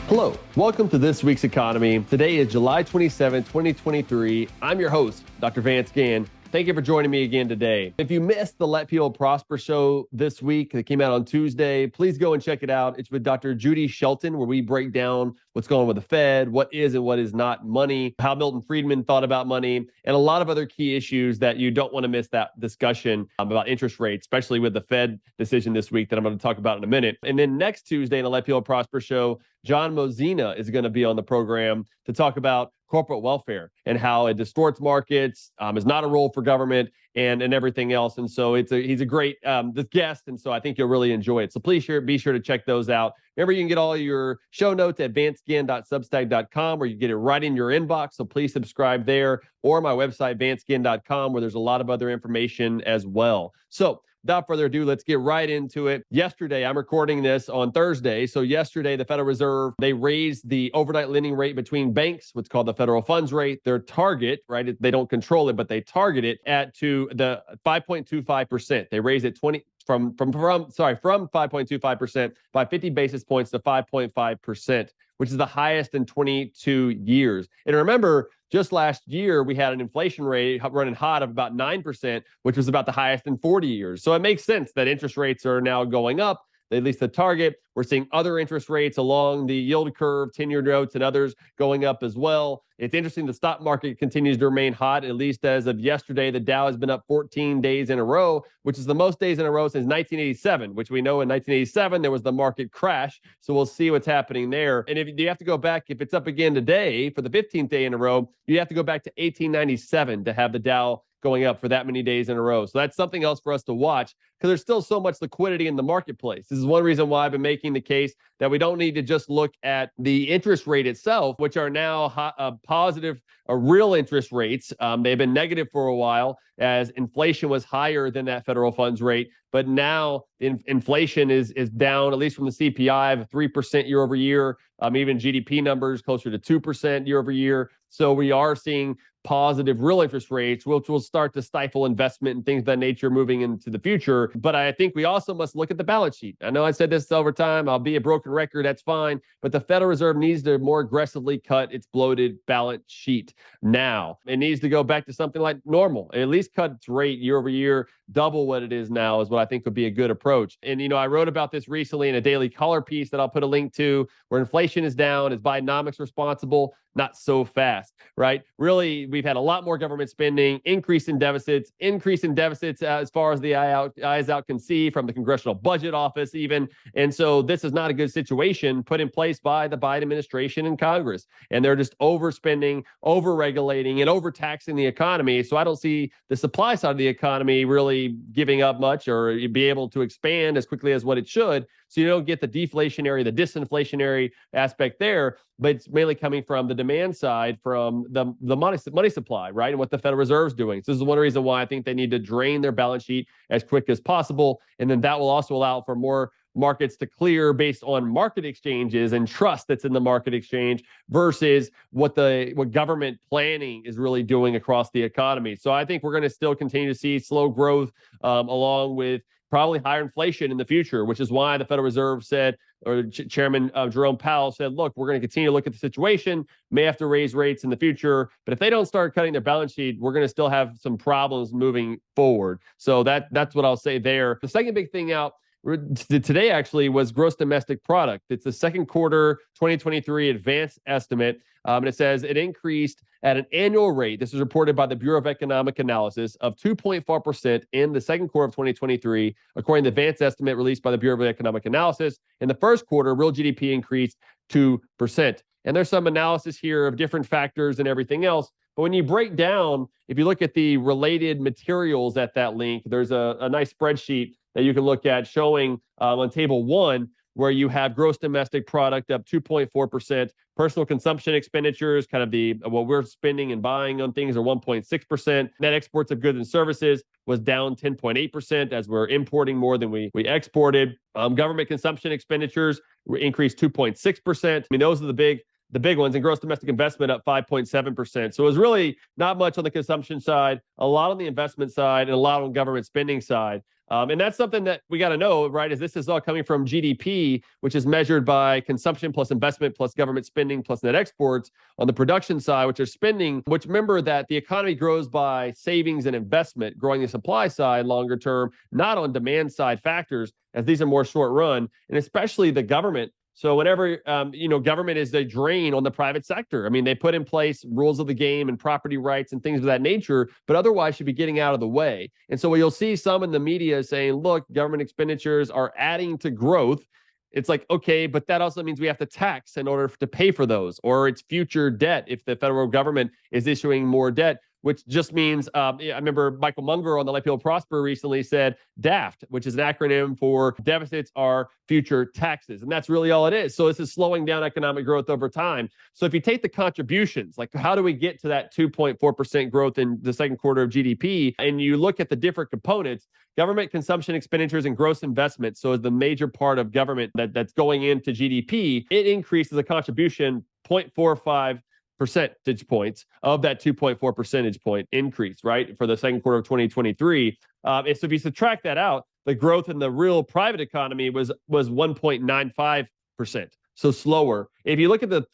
Hello, welcome to this week's economy. Today is July 27, 2023. I'm your host, Dr. Vance Ginn. Thank you for joining me again today. If you missed the Repealed Prosper show this week that came out on Tuesday, please go and check it out. It's with Dr. Judy Shelton, where we break down what's going on with the Fed, what is and what is not money, how Milton Friedman thought about money, and a lot of other key issues that you don't want to miss that discussion about interest rates, especially with the Fed decision this week that I'm going to talk about in a minute. And then next Tuesday in the Repealed Prosper show, John Mozina is going to be on the program to talk about corporate welfare and how it distorts markets, is not a role for government, and everything else. And so he's a great guest, and so I think you'll really enjoy it. So please be sure to check those out. Remember, you can get all your show notes at vanceginn.substack.com, where you get it right in your inbox. So please subscribe there, or my website, vanceginn.com, where there's a lot of other information as well. So without further ado, let's get right into it. Yesterday, I'm recording this on Thursday. So yesterday, the Federal Reserve, they raised the overnight lending rate between banks, what's called the federal funds rate. Their target, right? They don't control it, but they target it to the 5.25%. They raised it from 5.25% by 50 basis points to 5.5%, which is the highest in 22 years. And remember, just last year, we had an inflation rate running hot of about 9%, which was about the highest in 40 years. So it makes sense that interest rates are now going up, at least the target. We're seeing other interest rates along the yield curve, 10-year notes and others going up as well. It's interesting the stock market continues to remain hot, at least as of yesterday. The Dow has been up 14 days in a row, which is the most days in a row since 1987, which we know in 1987 there was the market crash. So we'll see what's happening there. And if you have to go back, if it's up again today for the 15th day in a row, you have to go back to 1897 to have the Dow going up for that many days in a row. So that's something else for us to watch, because there's still so much liquidity in the marketplace. This is one reason why I've been making the case that we don't need to just look at the interest rate itself, which are now positive real interest rates. They've been negative for a while as inflation was higher than that federal funds rate. But now inflation is down, at least from the CPI, of 3% year over year. Even GDP numbers closer to 2% year over year. So we are seeing positive real interest rates, which will start to stifle investment and things of that nature moving into the future. But I think we also must look at the balance sheet. I know I said this over time. I'll be a broken record. That's fine. But the Federal Reserve needs to more aggressively cut its bloated balance sheet now. It needs to go back to something like normal, at least cut its rate year over year, double what it is now is what I think would be a good approach. And, I wrote about this recently in a Daily Caller piece that I'll put a link to, where inflation is down. Is Bidenomics responsible? Not so fast, right? Really, we've had a lot more government spending, increase in deficits as far as the eyes out can see from the Congressional Budget Office even. And so this is not a good situation put in place by the Biden administration and Congress. And they're just overspending, overregulating, and overtaxing the economy. So I don't see the supply side of the economy really giving up much or be able to expand as quickly as what it should. So you don't get the deflationary, the disinflationary aspect there, but it's mainly coming from the demand side, from the money supply, right? And what the Federal Reserve is doing. So this is one reason why I think they need to drain their balance sheet as quick as possible. And then that will also allow for more markets to clear based on market exchanges and trust that's in the market exchange versus what government planning is really doing across the economy. So I think we're going to still continue to see slow growth along with probably higher inflation in the future, which is why the Federal Reserve said, or Chairman Jerome Powell said, look, we're going to continue to look at the situation, may have to raise rates in the future, but if they don't start cutting their balance sheet, we're going to still have some problems moving forward. So that's what I'll say there. The second big thing out today actually was gross domestic product. It's the second quarter 2023 advanced estimate. And it says it increased at an annual rate. This is reported by the Bureau of Economic Analysis of 2.4% in the second quarter of 2023, according to the Vance estimate released by the Bureau of Economic Analysis. In the first quarter, real GDP increased 2%. And there's some analysis here of different factors and everything else. But when you break down, if you look at the related materials at that link, there's a nice spreadsheet that you can look at showing on table 1, where you have gross domestic product up 2.4%, personal consumption expenditures, kind of what we're spending and buying on things, are 1.6%. Net exports of goods and services was down 10.8% as we're importing more than we exported. Government consumption expenditures increased 2.6%. I mean, those are the big ones, and gross domestic investment up 5.7%. So it was really not much on the consumption side, a lot on the investment side, and a lot on government spending side. And that's something that we got to know, right? Is this is all coming from GDP, which is measured by consumption plus investment plus government spending plus net exports on the production side, which are spending, which remember that the economy grows by savings and investment, growing the supply side longer term, not on demand side factors, as these are more short run, and especially the government. So whenever government is a drain on the private sector. I mean, they put in place rules of the game and property rights and things of that nature, but otherwise should be getting out of the way. And so you'll see some in the media saying, look, government expenditures are adding to growth. It's like, okay, but that also means we have to tax in order to pay for those, or it's future debt if the federal government is issuing more debt, which just means, I remember Michael Munger on the Repealed Prosper recently said DAFT, which is an acronym for deficits are future taxes. And that's really all it is. So this is slowing down economic growth over time. So if you take the contributions, like how do we get to that 2.4% growth in the second quarter of GDP, and you look at the different components, government consumption expenditures and gross investment, so is the major part of government that's going into GDP, it increases the contribution 0.45 percentage points of that 2.4 percentage point increase, right, for the second quarter of 2023. And so if you subtract that out, the growth in the real private economy was 1.95%, so slower. If you look at the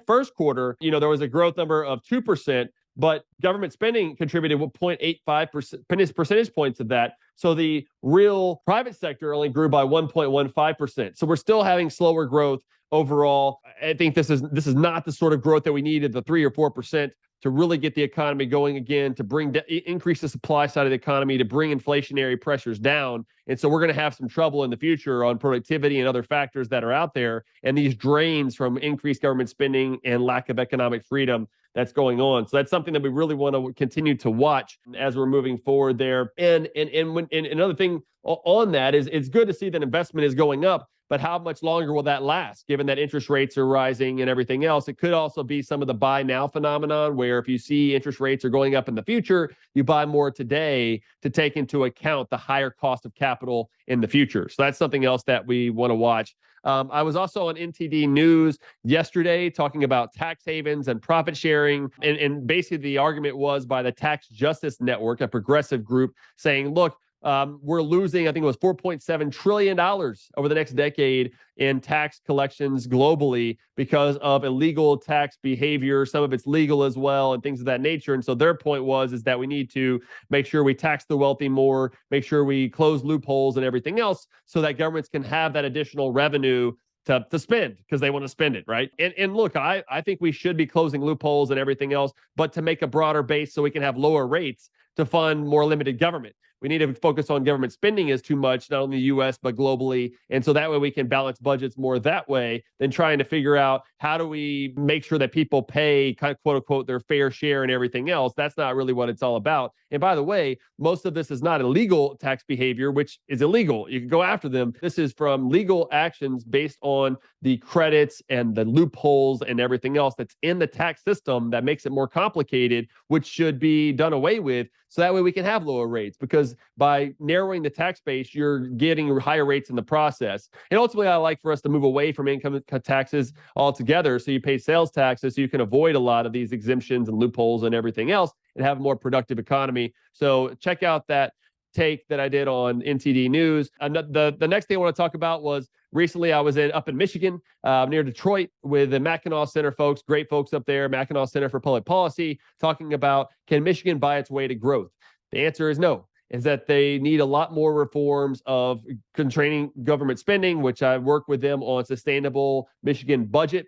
first quarter, there was a growth number of 2%, but government spending contributed 0.85 percentage points of that. So the real private sector only grew by 1.15%. So we're still having slower growth overall. I think this is not the sort of growth that we needed, the 3 or 4%, to really get the economy going again, to increase the supply side of the economy, to bring inflationary pressures down. And so we're going to have some trouble in the future on productivity and other factors that are out there. And these drains from increased government spending and lack of economic freedom that's going on. So that's something that we really want to continue to watch as we're moving forward there. And another thing on that is it's good to see that investment is going up, but how much longer will that last, given that interest rates are rising and everything else? It could also be some of the buy now phenomenon, where if you see interest rates are going up in the future, you buy more today to take into account the higher cost of capital in the future. So that's something else that we want to watch. I was also on NTD News yesterday talking about tax havens and profit sharing. And basically the argument was by the Tax Justice Network, a progressive group, saying, look, we're losing, I think it was $4.7 trillion over the next decade in tax collections globally because of illegal tax behavior. Some of it's legal as well and things of that nature. And so their point is that we need to make sure we tax the wealthy more, make sure we close loopholes and everything else so that governments can have that additional revenue to spend because they want to spend it, right? And look, I think we should be closing loopholes and everything else, but to make a broader base so we can have lower rates to fund more limited government. We need to focus on government spending is too much, not only the U.S., but globally. And so that way we can balance budgets more that way than trying to figure out how do we make sure that people pay kind of quote unquote their fair share and everything else. That's not really what it's all about. And by the way, most of this is not illegal tax behavior, which is illegal. You can go after them. This is from legal actions based on the credits and the loopholes and everything else that's in the tax system that makes it more complicated, which should be done away with. So that way we can have lower rates, because by narrowing the tax base, you're getting higher rates in the process. And ultimately, I like for us to move away from income taxes altogether. So you pay sales taxes so you can avoid a lot of these exemptions and loopholes and everything else and have a more productive economy. So check out that take that I did on NTD News. And the next thing I want to talk about was recently I was up in Michigan, near Detroit, with the Mackinac Center folks, great folks up there, Mackinac Center for Public Policy, talking about, can Michigan buy its way to growth? The answer is no. Is that they need a lot more reforms of constraining government spending, which I work with them on sustainable Michigan budget,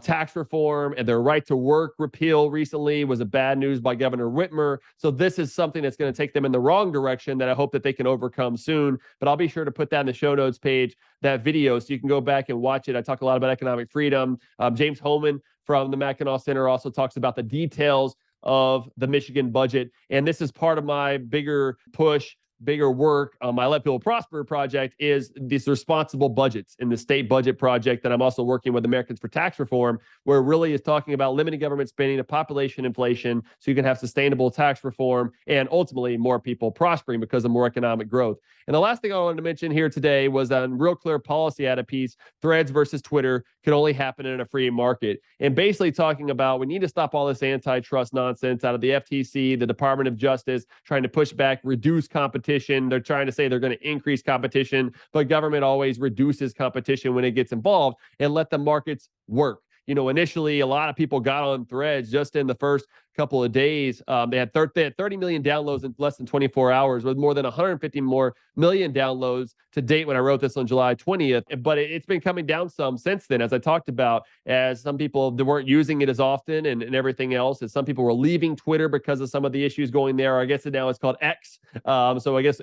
tax reform, and their right to work repeal recently was a bad news by Governor Whitmer. So this is something that's going to take them in the wrong direction that I hope that they can overcome soon. But I'll be sure to put that in the show notes page, that video, so you can go back and watch it. I talk a lot about economic freedom. James Hohman from the Mackinac Center also talks about the details of the Michigan budget. And this is part of my bigger push, bigger work on my Let People Prosper project, is these responsible budgets in the state budget project that I'm also working with Americans for Tax Reform, where it really is talking about limiting government spending to population inflation so you can have sustainable tax reform and ultimately more people prospering because of more economic growth. And the last thing I wanted to mention here today was on Real Clear Policy, at a piece, Threads versus Twitter can only happen in a free market. And basically talking about we need to stop all this antitrust nonsense out of the FTC, the Department of Justice, trying to push back, reduce competition competition. They're trying to say they're going to increase competition, but government always reduces competition when it gets involved, and let the markets work. Initially, a lot of people got on Threads just in the first couple of days. They had 30 million downloads in less than 24 hours, with more than 150 more million downloads to date when I wrote this on July 20th. But it's been coming down some since then, as I talked about, as some people they weren't using it as often and everything else. As some people were leaving Twitter because of some of the issues going there. I guess now it's called X. So I guess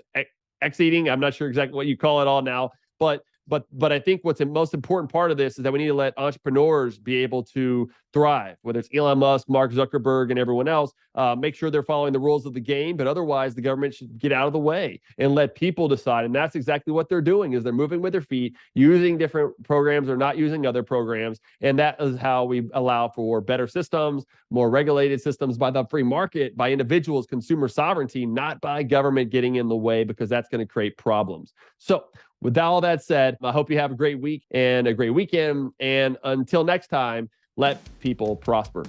X eating. I'm not sure exactly what you call it all now, but I think what's the most important part of this is that we need to let entrepreneurs be able to thrive, whether it's Elon Musk, Mark Zuckerberg, and everyone else. Make sure they're following the rules of the game, but otherwise the government should get out of the way and let people decide. And that's exactly what they're doing, is they're moving with their feet, using different programs or not using other programs. And that is how we allow for better systems, more regulated systems by the free market, by individuals, consumer sovereignty, not by government getting in the way, because that's going to create problems. So with all that said, I hope you have a great week and a great weekend. And until next time, let people prosper.